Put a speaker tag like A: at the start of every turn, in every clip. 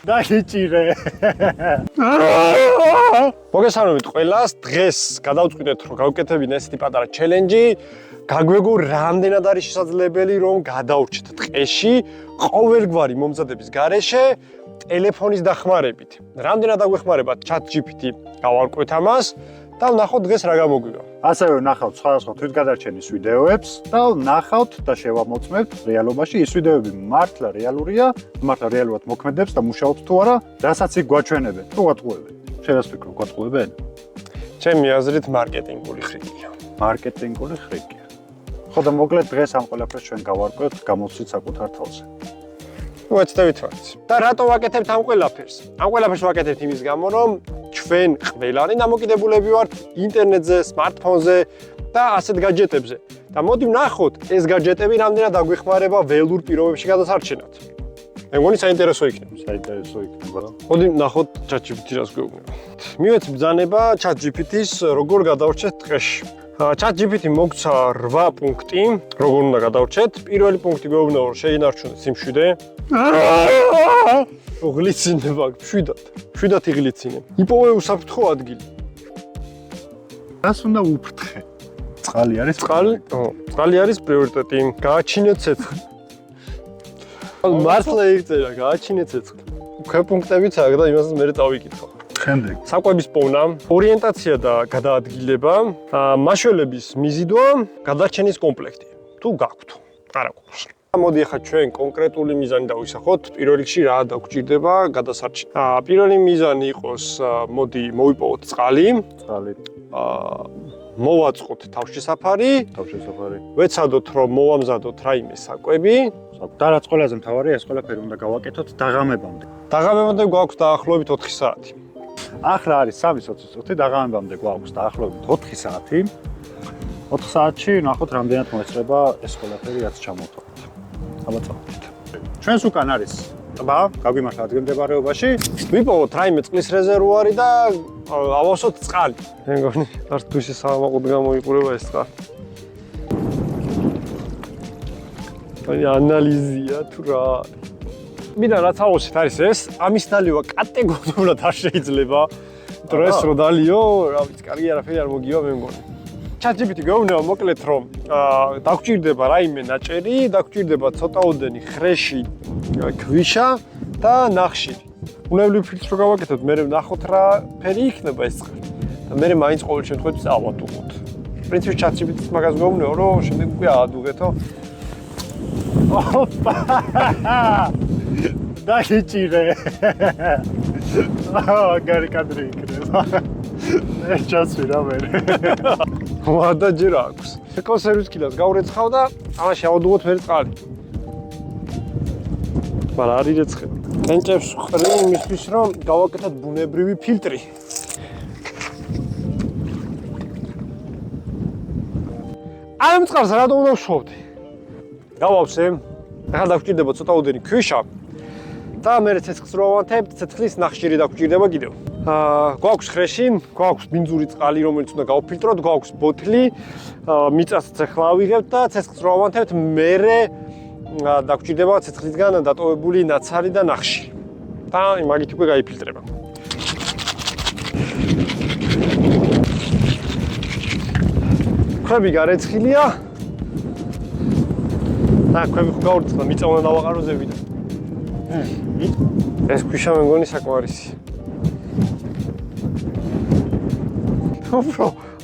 A: დაიჭირე. მოგესალმებით ყველას. დღეს გადავწყვიტეთ რომ გავუკეთებინე ესეთი პატარა ჩელენჯი. გაგვეგო რამდენად არის შესაძლებელი რომ გადავრჩეთ ტყეში ყოველგვარი მომზადების გარეშე ტელეფონის დახმარებით. რამდენად აგვეხმარებათ ChatGPT გავარკვევთ ამას და ვნახოთ დღეს რა გამოგვივა.
B: ასევე ვნახავთ სხვადასხვა თვითგადარჩენის ვიდეოებს და ვნახავთ და შევამოწმებთ რეალობაში ის ვიდეოები მართლა რეალურია, მართლა რეალურად მოქმედებს და მუშაობს თუ არა, რასაც იქ გვაჩვენებენ. თუ გვატყუებენ. შევასწრებთ გვატყუებენ.
A: ჩემი აზრით მარკეტინგული ხრიკია.
B: მარკეტინგული ხრიკია. ხო და მოკლედ დღეს ამ ყველაფერს ჩვენ გავარკვევთ, გამოვცით საკუთარ თავზე.
A: ვეცდებით ვარც. და რატო ვაკეთებთ ამ ყველაფერს? ამ ყველაფერს ვაკეთებთ იმის გამო, რომ ჩვენ ყველანი დამოკიდებულები ვართ ინტერნეტზე, სმარტფონზე და ასეთ гаджеტებზე. და მოდი ვნახოთ ეს гаджеტები რამდენად აგვეხმარება ველურ პირობებში გადასარჩენად. მე მგონი საინტერესო იქნება.
B: საინტერესო იქნება.
A: მოდი ვნახოთ ChatGPT რას გვეუბნება. მივეც ბრძანება ChatGPT-ს როგორ გადავრჩეთ ტყეში. ChatGPT მოგცა 8 პუნქტი, როგორ უნდა გადავრჩეთ. პირველი პუნქტი გვეუბნება რომ შეინარჩუნეთ სიმშვიდე. გლიცინება, შვიდად იღლიცინე. იპოვე უსაფრთხო ადგილი.
B: რას უნდა უფრთხე? წყალი არის?
A: წყალი არის პრიორიტეტი. გააჩინე ცეცხლი. მართლა იღწერა, გააჩინე ცეცხლი. უკვე პუნქტებიც აქვს და იმასაც მე წავიკითხო.
B: შემდეგ.
A: საკვების პოვნა, ორიენტაცია და გადაადგილება, მაშველების მიზიდვა, გადარჩენის კომპლექტი. თუ გაქვთ, არა გვაქვს. მოდი ახლა ჩვენ კონკრეტული მიზანი დავისახოთ. პირველ რიგში რა დაგვჭირდება გადასარჩენად. პირველი მიზანი იყოს, მოდი მოვიპოვოთ წყალი. მოვაწყოთ თავშესაფარი. ვეცადოთ რომ მოვამზადოთ რაიმე საკვები.
B: და რაც ყველაზე მთავარია, ეს ყველაფერი უნდა გავაკეთოთ დაღამებამდე.
A: დაღამებამდე გვაქვს დაახლოებით 4 საათი.
B: ახლა არის 3:25, დაღამებამდე გვაქვს დაახლოებით 4 საათი. 4 საათში ნახოთ რამდენად მოეწება ეს ყველაფერი რაც ჩამოვთვალოთ. აბა წავიდეთ. ჩვენს უკან არის ტბა, გაგვიმართლა ადგილმდებარეობაში.
A: ვიპოვოთ რაიმე წყლის რეზერვუარი და ავასოთ წყალი. მე მგონი არც თუ შესაძლოა გამოიყურება ეს წყალი. აი ანალიზია თუ რა არის. მინდა რაც ავოსეთ არის ეს, ამის დალევა კატეგორიულად არ შეიძლება. დრეს რო დალიო, რა ვიცი, კარგი არაფერი არ მოგივა მე მგონი. ChatGPT გვეუბნება მოკლედ რომ დაგვჭირდება რაიმე ნაჭერი, დაგვჭირდება ცოტაოდენი ხრეში ქვიშა და ნახშირი. უნებლიო ფილტრს რო გავაკეთოთ, მე ვნახოთ რა ფერი იქნება ეს წყალი. და მე მაინც ყოველ შემთხვევაში ავატუღოთ. პრინციპში ChatGPT-ს მაგას გვეუბნება რომ შემდეგ უკვე აადუღეთო.
B: ოპა! დაიჭირე. გარი კადრი იქნება. ეს ჩასვირა მე.
A: ვადა ჯერ აქვს. ეკოსერვის კილას გავრეცხავ და ამაში ავადუღოთ მე წყალი. მაგრამ არ ირეცხებ. კენჭებს ვყრი იმისთვის რომ გავაკეთოთ ბუნებრივი ფილტრი. ამ წყალს რა უნდა ვშოვდე? გავავსე. ახლა დაგვჭირდება ცოტაოდენი ქვიშა და მე ცეცხლს რო ავანთებ, ცეცხლის ნახშირი დაგვჭირდება კიდევ. გვაქვს ხრეში, გვაქვს ბინძური წყალი, რომელიც უნდა გავფილტროთ, გვაქვს ბოთლი, მიწას ახლა ავიღებთ და ცეცხლს რო ავანთებთ, მერე დაგვჭირდება ცეცხლისგან დატოვებული ნაცარი და ნახშირი. და მაგით უკვე გაიფილტრება. ქვები გარეცხილია. და ქვები ხო გავრცხა, მიწა უნდა დავაყაროზე ვიდა. ეს ქვიშა მე მგონი საკმარისი.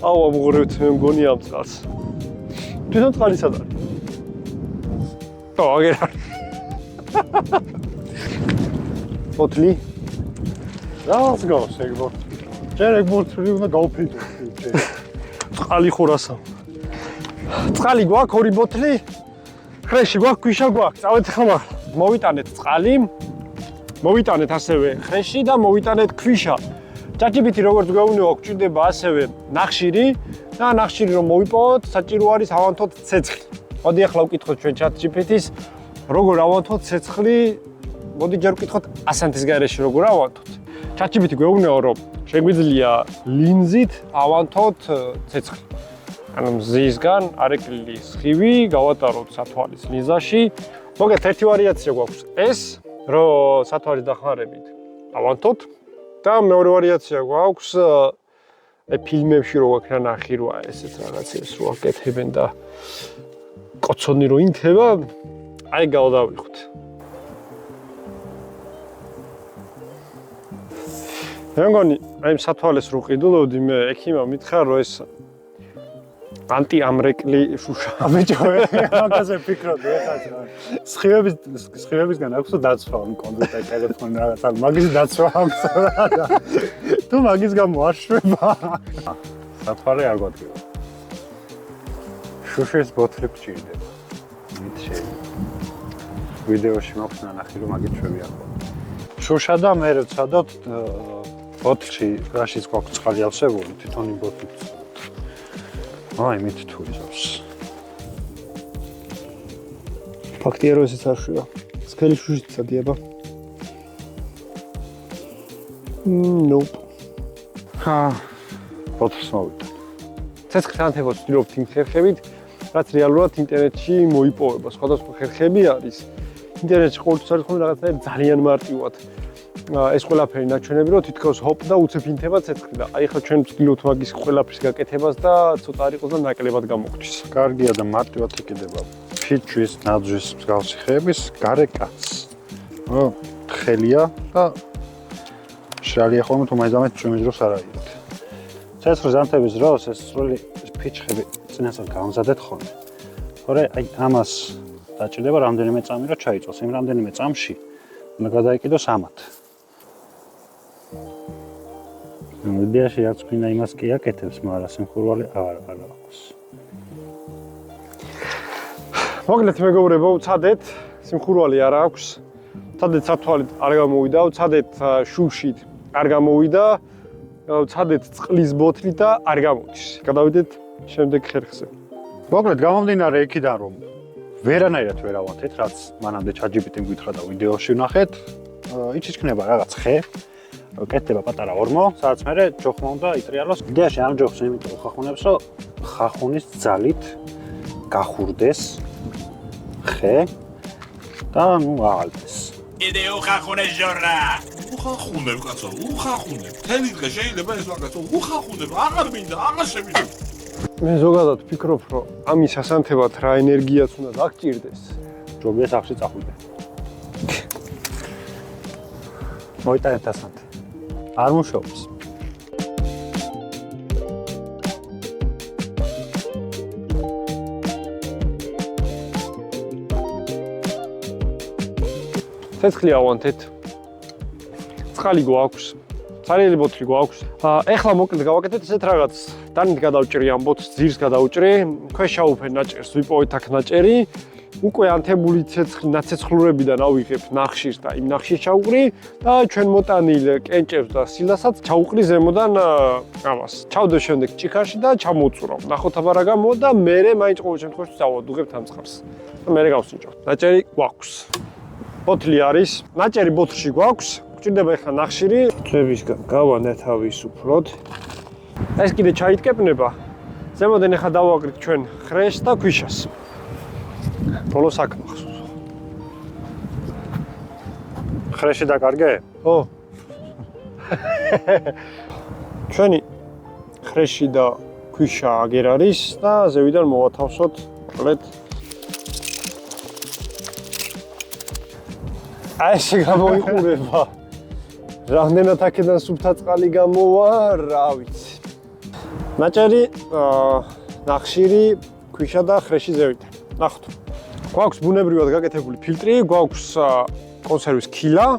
A: აუ ამღვრევთ მე მგონი ამ წყალს. თვითონ წყალი სად არის? ო, აგერ არის. ბოთლი?
B: რას გავს ეგ ბოთლი? ჯერ ეგ ბოთლი უნდა გავფიტო.
A: წყალი ხურასა. წყალი გვაქვს ორი ბოთლი. ხრეში გვაქვს, ქვიშა გვაქვს. წავედით ხმა. მოვიტანეთ წყალი. მოვიტანეთ ასევე ხრეში და მოვიტანეთ ქვიშა. ჭაჭიბითი როგორც გვეუბნება, გვჭირდება ასევე ნახშირი და ნახშირი რომ მოვიპოვოთ, საჭირო არის ავანთოთ ცეცხლი. მოდი ახლა ვკითხოთ ჩვენ ჭაჭიბითის როგორ ავანთოთ ცეცხლი. მოდი ჯერ ვკითხოთ ასანთის გარეშე როგორ ავანთოთ. ჭაჭიბითი გვეუბნება რომ შეგვიძლია ლინზით ავანთოთ ცეცხლი. ანუ მზისგან არეკლილი სხივი გავატაროთ სათვალის ლინზაში. მოგეთ ერთი ვარიაცია გვაქვს ეს, რომ სათვალის დახმარებით ავანთოთ და მეორე ვარიაცია გვაქვს ფილმებში რო აქ ნახი როა ესეც რაღაცებს რო აკეთებენ და კოცონი რო ინთება, აი გავდავიხოთ. მე მგონი აი სათვალეს რო ყიდულობდი მე ექიმმა მითხრა რომ ეს ანტიამრეკლი შუშა.
B: ბიჭო, მაგაზე ფიქრობდი ახლა. სხივებისგან აქვს დაცვა, კომპიუტერი, ტელეფონი რაღაცა, მაგის დაცვა აქვს და თუ მაგის გამო აშვება. სათვალე არ გვადგება. შუშის ბოთლი გჭირდება. მით შეიძლება. ვიდეოში მაქვს ნანახი რომ მაგით შვები არ ყო. შუშა და მე ვცადოთ ბოთლში რაშიც გვაქვს წყალი ავსებული, თვითონი ბოთლი. აი, მით თუ იზავს.
A: ფაქტია რომ ესეც არ შვება. სქელი შუშით წადიება. Nope.
B: ბოთლს მოვიდა.
A: ცეცხლის ანთებას ვცდილობთ იმ ხერხებით, რაც რეალურად ინტერნეტში მოიპოვება. სხვადასხვა ხერხები არის. ინტერნეტში ყოველთვის არის ხოლმე რაღაცნაირად ძალიან მარტივად. ეს ყველაფერი ნაჩვენები რომ თითქოს ჰოპ და უცებ ინთება ცეცხლი და აი ხა ჩვენ ვცდილობთ მაგის ყველაფრის გაკეთებას და ცოტა არ იყოს და ნაკლებად გამოგვჭის.
B: კარგია და მარტივად იკიდება. ფიჩვის, ნაძვის მსგავსი ხეების გარე კაცს. თხელია და შრალია ხოლმე თუ მაინც წვიმის დროს არ აიღეთ. ცეცხლის ანთების დროს ეს სრული ფიჩხები წინასწარ გამზადეთ ხოლმე. თორე აი ამას დაჭირდება რამდენიმე წამი რომ ჩაიწოს. იმ რამდენიმე წამში უნდა გადაიკიდოს ამათ. მოდიაში რაც გვინდა იმას კი აკეთებს, მაგრამ სიმხურვალი აღარ აქვს.
A: მოკლედ მეგობრებო, ვცადეთ, სიმხურვალი არ აქვს. ვცადეთ სათვალით არ გამოვიდა, ვცადეთ შუშით არ გამოვიდა, ვცადეთ წყლის ბოთლით და არ გამოდის. გადავიდეთ შემდეგ ხერხზე.
B: მოკლედ გამომდინარე იქიდან რომ ვერანაირად ვერ ავანთეთ, რაც მანამდე ChatGPT-მ გითხრა და ვიდეოში ვნახეთ, იჩქნება რაღაც ხე, კეთდება პატარა ორმო, სადაც მერე ჯოხმა უნდა იტრიალოს. იდეაში ამ ჯოხს იმიტომ ხახუნებს, რომ ხახუნის ძალით გახურდეს ხე და ნუ აღალდეს.
C: იდეო ხახუნე ჟორა. უხახუნებ კაცო, უხახუნებ. თელი დღე შეიძლება ეს ვაკაცო, უხახუნებ, აღარ მინდა, აღარ შევიდა.
A: მე ზოგადად ვფიქრობ, რომ ამის ასანთებად რა ენერგიაც უნდა დაგჭირდეს.
B: ჯობია სახში წახვიდე. მოიტანეთ ასანთე. არ მუშაობს.
A: ცეცხლი ავანთეთ. წყალი გვაქვს. ცარიელი ბოთლი გვაქვს. ეხლა მოკლედ გავაკეთეთ ესეთ რაღაც. დანით გადავჭრი ამ ბოთლს, ძირს გადავჭრი, ქვეშ აუფენ ნაჭერს, ვიპოვეთ აქ ნაჭერი. უკვე ანთებული ნაცეცხლურებიდან ავიღებ ნახშირს და იმ ნახშირს ჩავუყრი და ჩვენ მოტანილ კენჭებს და სილასაც ჩავუყრი ზემოდან ამას. ჩავდე შემდეგ ჭიქარში და ჩამოვწურავ. ნახოთ აბა რა გამოვა და მერე მაინც ყოველ შემთხვევაში წავადუღებთ ამ წყალს. და მერე გავსინჯავთ. ნაჭერი გვაქვს. ბოთლი არის. ნაჭერი ბოთლში გვაქვს. გვჭირდება ახლა ნახშირი. წვებისგან გავანათავისუფლოთ. ეს კიდე ჩაიტკეპნება. ზემოდან ახლა დავაკრით ჩვენ ხრეშს და ქვიშას. ბოლოს აქ მახსოვს.
B: ხრეში დაკარგე?
A: ო. ჩვენი ხრეში და ქვიშა აგერ არის და ზევიდან მოვათავსოთ მოკლედ. აი ესე გამოიყურება. რამდენად აქედან სუფთა წყალი გამოვა, რა ვიცი. ნაჭერი, ნახშირი, ქვიშა და ხრეში ზევით. ნახოთ. გვაქვს ბუნებრივად გაკეთებული ფილტრი, გვაქვს კონსერვის ქილა.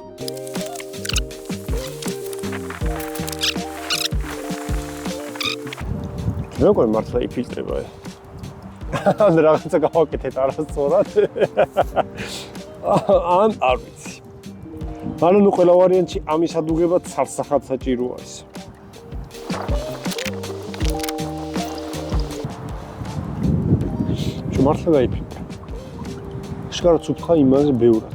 A: როგორ მართლა იფილტრება? ან რაღაცა გავაკეთეთ არასწორად. ან არ ვიცი. ანუ ყველა ვარიანტში ამის ადუღება ცალსახად საჭიროა ის. მართლა გაიფიქრე. შკარად სუფხა იმაზე ბევრად.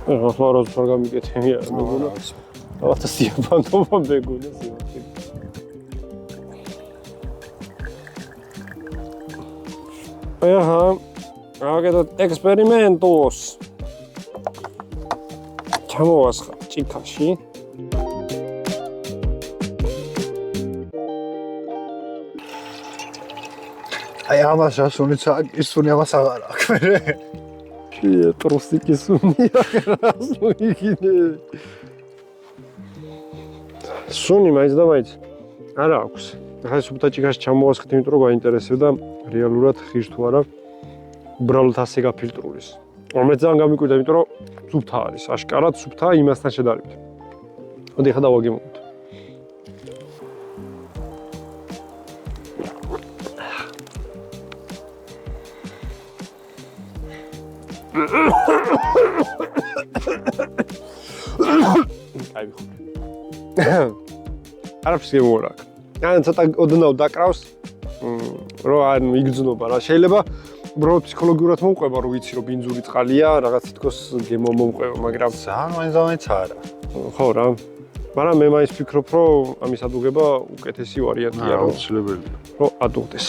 A: ახლა როცა არ გამიკეთებია, მეგონა. რაღაცა სიამბანობა მეგონა სიამბანობა. აჰა, აგეთ ექსპერიმენტოს. ჩამოვასხა ჭიქაში.
B: აი ამას ასუნიც ისუნი ამას აღარ აქვს მე.
A: შია ტრუსიკი სუნია რასუიგინე. სუნი მაინც და მაინც არ აქვს. ახლა სუფთა ჭიქაში ჩამოვასხეთ, იმიტომ რომ გაინტერესებდა რეალურად ხირს თუ არა. უბრალოდ ასე გაფილტრულის. მე ძალიან გამიკვირდა, იმიტომ რომ სუფთა არის, აშკარად სუფთა იმასთან შედარებით. მოდი ახლა დავაგემოთ. აი ვიხო. არაფერს გემოვარ აქ. ან ცოტა ოდნავ დაკრავს. რომ არ იგრძნობა რა. შეიძლება უბრალოდ ფსიქოლოგიურად მომყვება, რომ ვიცი რომ ბინძური წყალია, რაღაც თითქოს გემო მომყვება, მაგრამ
B: ძალიან მაინც არა.
A: ხო რა. მაგრამ მე მაინც ვფიქრობ, რომ ამის ადუღება უკეთესი ვარიანტია, რომ
B: აუცილებელია.
A: რომ ადუღდეს.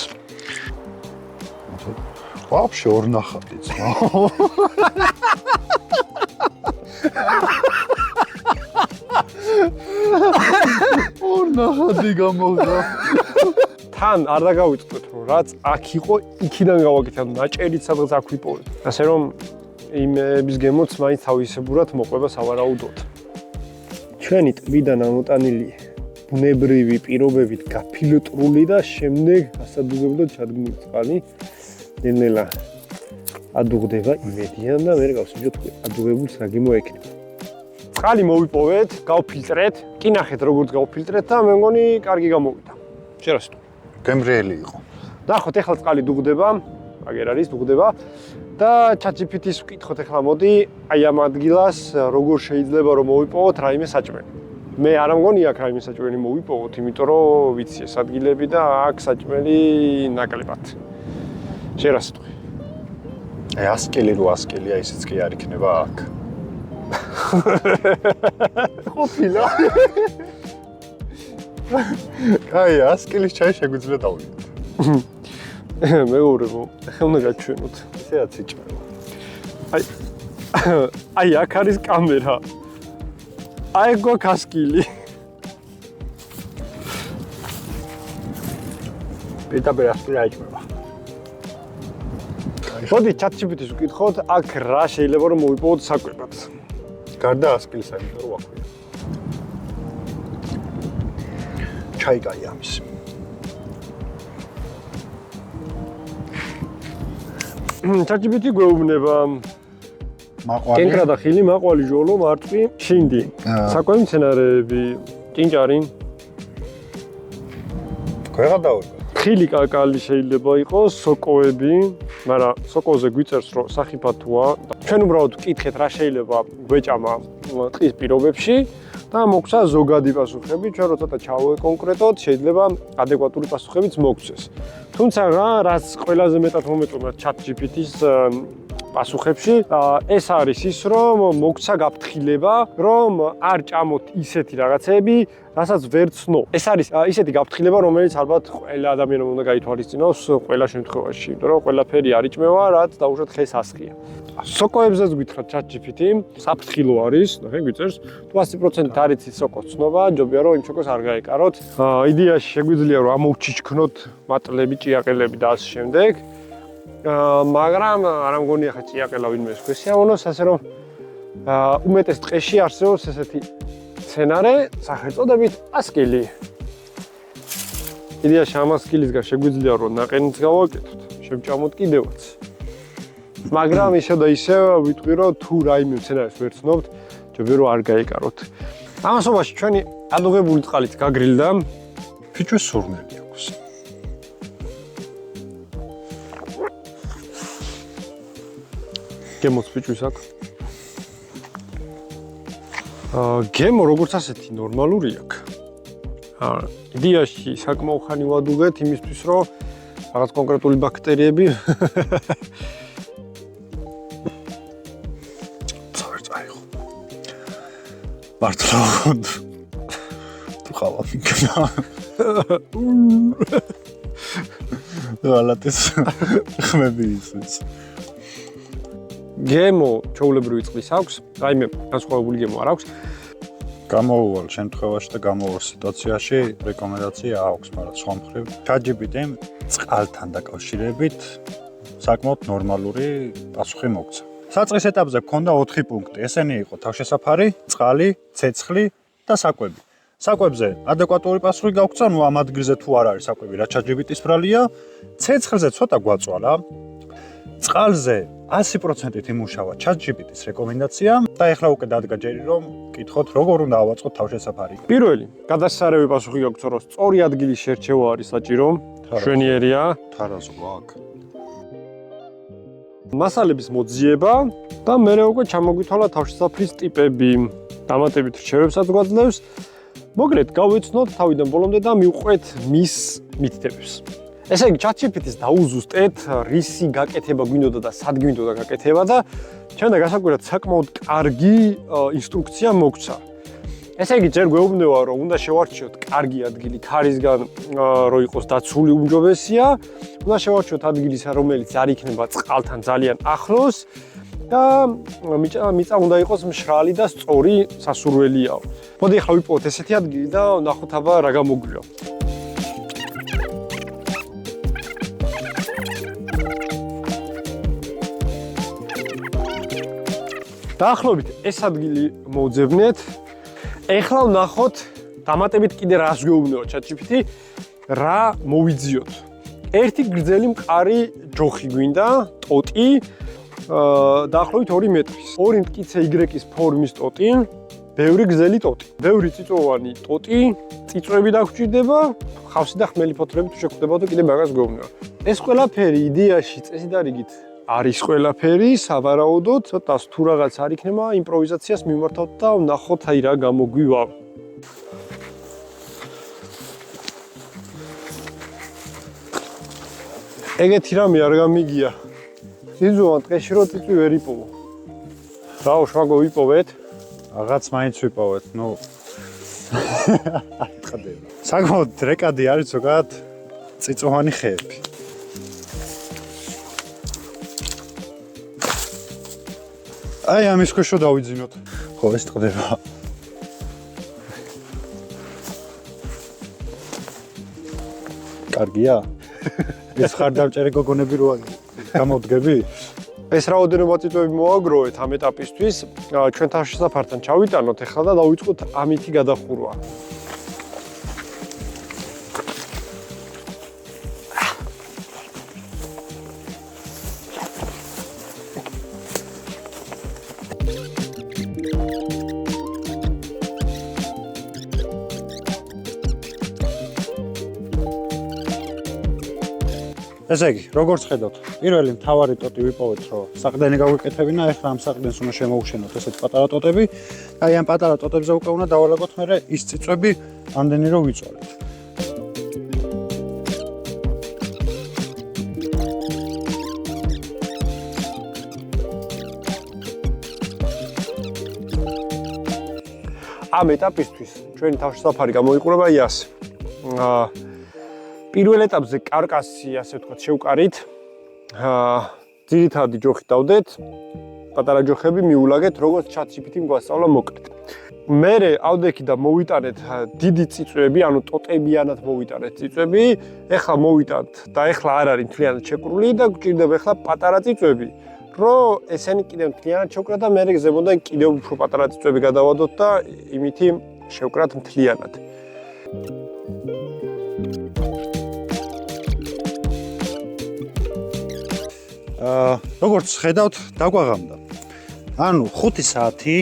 B: ვაფშე ორ ნახატი ძმა. ორ ნახატი გამოგდა.
A: თან არ დაგავიწყდეთ, რომ რაც აქ იყო, იქიდან გავაკეთე, ნაჭერით სადღაც აქ ვიპოვეთ. ასე რომ იმების გემოც მაინც თავისებურად მოყვება სავარაუდოდ. ჩვენი ტბიდან ამოტანილი ბუნებრივი პირობებით გაფილტრული და შემდეგ ასადუღებლად ჩადგმული წყალი ნელ-ნელა ადუღდება იმედიან და მე გავსინჯოთ ადუღებულს რა გემოექნება. წყალი მოვიპოვეთ, გავფილტრეთ, კი ნახეთ როგორც გავფილტრეთ და მე მგონი კარგი გამოვიდა. შერასტო.
B: გემრიელი იყო.
A: ნახოთ ახლა წყალი დუღდება, აგერ არის დუღდება და ChatGPT-ს ვკითხოთ ახლა მოდი, აი ამ ადგილას როგორ შეიძლება რომ მოვიპოვოთ რაიმე საჭმელი. მე არ მგონი აქ რაიმე საჭმელი მოვიპოვოთ, იმიტომ რომ ვიცი ეს ადგილები და აქ საჭმელი ნაკლებად. შერასტო.
B: აი 100 კილი 800 კილია ისიც კი არ იქნება აქ. ყოფილა. კაი 100 კილის ჩაი შეგვიძლია დავიდეთ.
A: მეურებო, უნდა გაჩვენოთ.
B: ესეაც იჭმება.
A: აი აქ არის კამერა. აი გვაქვს 100 კილი.
B: პირდაპირ 100 კილი აიჭმება.
A: მოდი ChatGPT-ს ვკითხოთ, აქ რა შეიძლება რომ მოვიპოვოთ საკვებად.
B: გარდა 100 კილის აიჭმება რო აქვია. ჩაი კაი ამის.
A: ChatGPT გვეუბნება
B: მაყვალი.
A: კენკრა და ხილი, მაყვალი, ჟოლო, მარტვი, შინდი. საკვები მცენარეები, ჭინჭარი.
B: ქვეღა დაურბა.
A: ხილი კაკალი შეიძლება იყოს, სოკოები, მაგრამ სოკოზე გვიწერს რომ სახიფათოა. ჩვენ უბრალოდ ვკითხეთ რა შეიძლება გვეჭამა ტყის პირობებში და მოგცა ზოგადი პასუხები, ჩვენ რო ცოტა ჩავეკონკრეტოთ, შეიძლება ადეკვატური პასუხებიც მოგცეს. თუმცა რაც ყველაზე მეტად მომეწონა ChatGPT-ს პასუხებში, ეს არის ის, რომ მოგცა გაფრთხილება, რომ არ ჭამოთ ისეთი რაღაცები, რასაც ვერ ცნობ. ეს არის ისეთი გაფრთხილება, რომელიც ალბათ ყველა ადამიანმა უნდა გაითვალისწინოს ყველა შემთხვევაში, იმიტომ რომ ყველაფერი არ იჭმევა, რაც დაუშვათ ხეს ასხია. სოკოებზეც გითხრა ChatGPT, საფრთხილო არის, ნახე გვიწერს, თუ 100% არ იცით სოკოს ცნობა, ჯობია რომ იმ სოკოს არ გაეკაროთ. იდეაში შეგვიძლია რომ ამოვჩიჩქნოთ მატლები, ჭიაყელები და ასე შემდეგ. მაგრამ არ მგონია ხა ჭიაყელა ვინმეს ქვესიამოვნოს, ასე რომ უმეტეს ტყეში არსებობს ესეთი სცენარე სახელწოდებით 100 კილი. იდეაში ამას კილისგან შეგვიძლია რომ ნაყენიც გავაკეთოთ, შევჭამოთ კიდევაც. მაგრამ ისე და ისე ვიტყვი რომ თუ რაიმე მცენარეს ვერ ცნობთ, ჯობია რომ არ გაიკაროთ. ამასობაში ჩვენი ადუღებული წყალით გაგრილდა.
B: ფიჭვის სურნელი აქვს.
A: გემოს ფიჭვის აქვს. გემო როგორც ასეთი ნორმალური აქვს. იდეაში საკმაოდ ხანი ვადუღეთ იმისთვის რომ რაღაც კონკრეტული ბაქტერიები
B: წაიღო. მართლა თუ ხავა მიგნა. რალატის ხმები ისიც.
A: გემო ჩაულებრივი წყლის აქვს, რაიმე განსხვავებული გემო არ აქვს.
B: გამოუვალ შემთხვევაში და გამოუვალ სიტუაციაში რეკომენდაცია აქვს, მაგრამ სხვა მხრივ ChatGPT-მ წყალთან დაკავშირებით საკმაოდ ნორმალური პასუხი მოგცა. საწყის ეტაპზე გქონდა 4 პუნქტი. ესენი იყო თავშესაფარი, წყალი, ცეცხლი და საკვები. საკვებზე ადეკვატური პასუხი გაგვცა, ნუ ამ ადგილზე თუ არ არის საკვები, რა ChatGPT-ის ბრალია. ცეცხლზე ცოტა გვაწვალა. წყალზე 100%-ით იმუშავა ChatGPT-ის რეკომენდაცია და ეხლა უკვე დადგა ჯერი რომ კითხოთ როგორ უნდა ავაწყოთ თავშესაფარი.
A: პირველი, გადასარევი პასუხი გაგვცა, რომ სწორი ადგილის შერჩევა არის საჭირო, მშვენიერია.
B: თარაზ გვაქვს.
A: მასალების მოძიება და მერე უკვე ჩამოგვითვალა თავშესაფრის ტიპები. დამატებით რჩევებსაც გვაძლევს. მოგრეთ გავეცნოთ თავიდან ბოლომდე და მივყვეთ მის მითითებებს. ესე იგი ChatGPT-ს დაუზუსტეთ, რისი გაკეთება გვინდოდა და სად გვინდოდა გაკეთება და ჩვენ გასაკვირად საკმაოდ კარგი ინსტრუქცია მოგცა. ესე იგი ჯერ გვეუბნება რომ უნდა შევარჩიოთ კარგი ადგილი ქარისგან რომ იყოს დაცული უმჯობესია, უნდა შევარჩიოთ ადგილისა რომელიც არ იქნება წყალთან ძალიან ახლოს და მიწა უნდა იყოს მშრალი და სწორი სასურველიაო. მოდი ახლა ვიპოვოთ ესეთი ადგილი და ნახოთ აბა რა გამოგვია. დაახლოებით ეს ადგილი მოვძებნეთ. ეხლა ვნახოთ დამატებით კიდე რას გვეუბნება ChatGPT, რა მოვიძიოთ. ერთი გრძელი მყარი ჯოხი გვინდა, ტოტი, დაახლოებით 2 მეტრის. 2 მტკიცე Y-ის ფორმის ტოტი, ბევრი გრძელი ტოტი. ბევრი წიწვოვანი ტოტი, წიწვები დაგვჭირდება, ხავსი და ხმელი ფოთლები თუ შეგვხვდება და კიდე მაგას გვეუბნება. ეს ყველაფერი იდეაში წესიდარიგით არის ყველაფერი, სავარაუდოდ, ცოტას თუ რაღაც არ იქნება, იმპროვიზაციას მიმართავთ და ვნახოთ აი რა გამოგვივა. ეგეთი რამე არ გამიგია. ძიძუან ტყეში რო წიწვი ვერ იპოვო. რაო შვაგო ვიპოვეთ?
B: რაღაც მაინც ვიპოვეთ, ნუ ხდება. საკმაოდ დრეკადი არის ზოგადად წიწვოვანი ხეები. აი ამის ქვეშო დავიძინოთ. ხო, ეს ტყდება. კარგია? ეს ხარდამჭერი გოგონები რო გამოდგები?
A: ეს რაოდენობა წიწვები მოაგროვეთ ამ ეტაპისთვის, ჩვენ თავშესაფართან ჩავიტანოთ ახლა და დავიწყოთ ამითი გადახურვა.
B: ესე იგი, როგორც ხედავთ, პირველი მთავარი ტოტი ვიპოვეთ, რომ საყდენი გაგვიკეთებინა, ახლა ამ საყდენს უნდა შემოვუშენოთ ესეთ პატარა ტოტები. აი ამ პატარა ტოტებზე უკვე უნდა დავალაგოთ მერე ის წიწვები, ამდენი რომ ვიწვალეთ.
A: ამ ეტაპისთვის ჩვენი თავშესაფარი გამოიყურება აი ასე. პირველ ეტაპზე კარკასი, ასე ვთქვათ, შევკარით. ძირითადი ჯოხი დავდეთ. პატარა ჯოხები მიულაგეთ, როგორც ChatGPT-მ გვასწავლა მოკლედ. მერე ავდექი და მოვიტანეთ დიდი წიწვები, ანუ ტოტებიანად მოვიტანეთ წიწვები. ეხლა მოვიტანთ და ეხლა არ არის მთლიანად შეკრული და გვჭირდება ეხლა პატარა წიწვები. რომ ესენი კიდევ მთლიანად შევკრათ და მერე ზემოდან კიდევ უფრო პატარა წიწვები გადავადოთ და იმითი შევკრათ მთლიანად.
B: როგორც ხედავთ, დაგვაღამდა. ანუ 5 საათი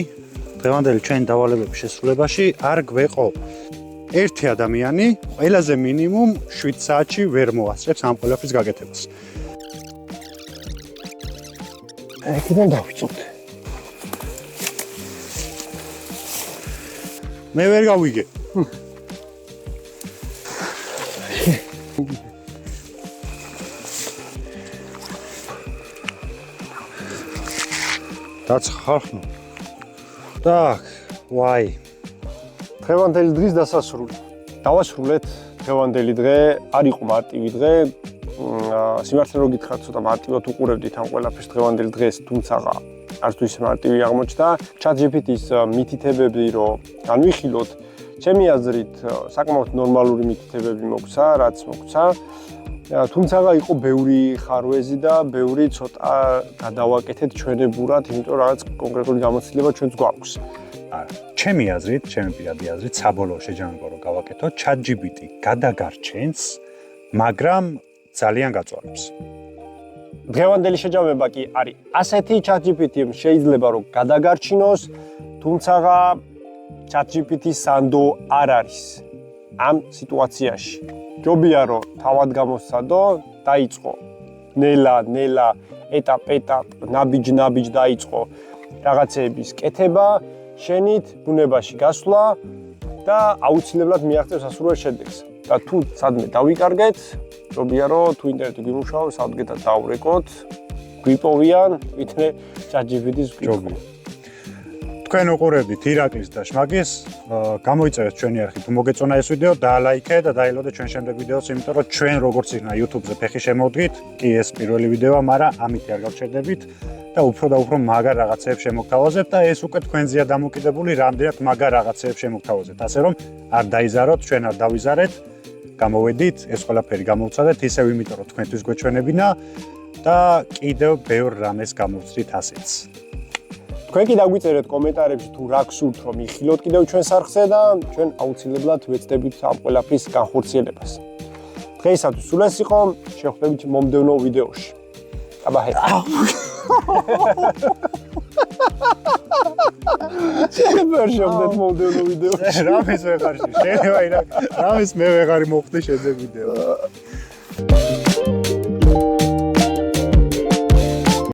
B: დღევანდელი ჩვენი დავალებების შესრულებაში არ გვეყო. ერთი ადამიანი ყველაზე მინიმუმ 7 საათში ვერ მოასწრებს ამ ყველაფრის გაკეთებას.
A: Ეკიდან დავიწყოთ.
B: მე ვერ გავიგე. დაცხარხნო. Так, ვაი.
A: დღევანდელი დღის დასასრული. დავასრულეთ დღევანდელი დღე, არ იყო მარტივი დღე. სიმართლე რო გითხრათ, ცოტა მარტივად უყურებდით ამ ყველაფერს დღევანდელ დღეს, თუმცა არც თუ ისე მარტივი აღმოჩნდა. ChatGPT-ის მითითებები რო განვიხილოთ, ჩემი აზრით საკმაოდ ნორმალური მითითებები მოგცა, რაც მოგცა. თუმცა იყო ბევრი ხარვეზი და ბევრი ცოტა გადავაკეთეთ ჩვენებურად, იმიტომ რაღაც კონკრეტული გამოცდილება ჩვენც გვაქვს.
B: ჩემი აზრით, ჩემი პირადი აზრით, საბოლოო შეჯამება რო გავაკეთო, ChatGPT გადაგარჩენს, მაგრამ ძალიან გაწვავებს.
A: დღევანდელი შეჯამება კი არის ასეთი, ChatGPT შეიძლება რომ გადაგარჩინოს, თუმცა ChatGPT სანდო არ არის ამ სიტუაციაში. ჯობია რომ თავად გამოსცადო, დაიწყო ნელა, ეტაპ, ნაბიჯ დაიწყო რაღაცეების კეთება, შენით ბუნებაში გასვლა და აუცილებლად მიაღწევს ასურველ შედეგს. და თუ სადმე დავიკარგეთ, ჯობია რომ თუ ინტერნეტი გვიმუშაოს, სადგეთად დავრეკოთ, გვიპოვიან, ვიდრე ChatGPT-ს გვიყვება.
B: თქვენ უყურებდით ირაკლის და შმაგის, გამოიწერეთ ჩვენი არხი, თუ მოგეწონა ეს ვიდეო, დაალაიქეთ და დაელოდეთ ჩვენ შემდეგ ვიდეოს, იმიტომ რომ ჩვენ როგორც იქნა YouTube-ზე ფეხი შემოვდგით, კი ეს პირველი ვიდეოა, მაგრამ ამით არ გავჩერდებით და უფრო და უფრო მაგარ რაღაცეებს შემოგთავაზებთ და ეს უკვე თქვენზეა დამოკიდებული, რამდენად მაგარ რაღაცეებს შემოგთავაზებთ, ასე რომ არ დაიზაროთ, ჩვენ არ დავიზარეთ, გამოვედით, ეს ყველაფერი გამოვცადეთ, ისევ იმიტომ რომ თქვენთვის გვეჩვენებინა და კიდევ ბევრ რამეს გამოვცდით ასეც.
A: თქვენ კი დაგვიწერეთ კომენტარებში თუ რა გსურთ რომ იხილოთ კიდევ ჩვენს არხზე და ჩვენ აუცილებლად ვეცდებით ამ ყველაფრის განხორციელებას. დღეისათვის სულ ეს იყო, შევხვდებით მომდევნო ვიდეოში. აბაჰე. შეიძლება შევხვდეთ მომდევნო ვიდეოში.
B: რამის ვეღარ შეიძლება რამის მე ვეღარ მოხდი შეძე ვიდეო.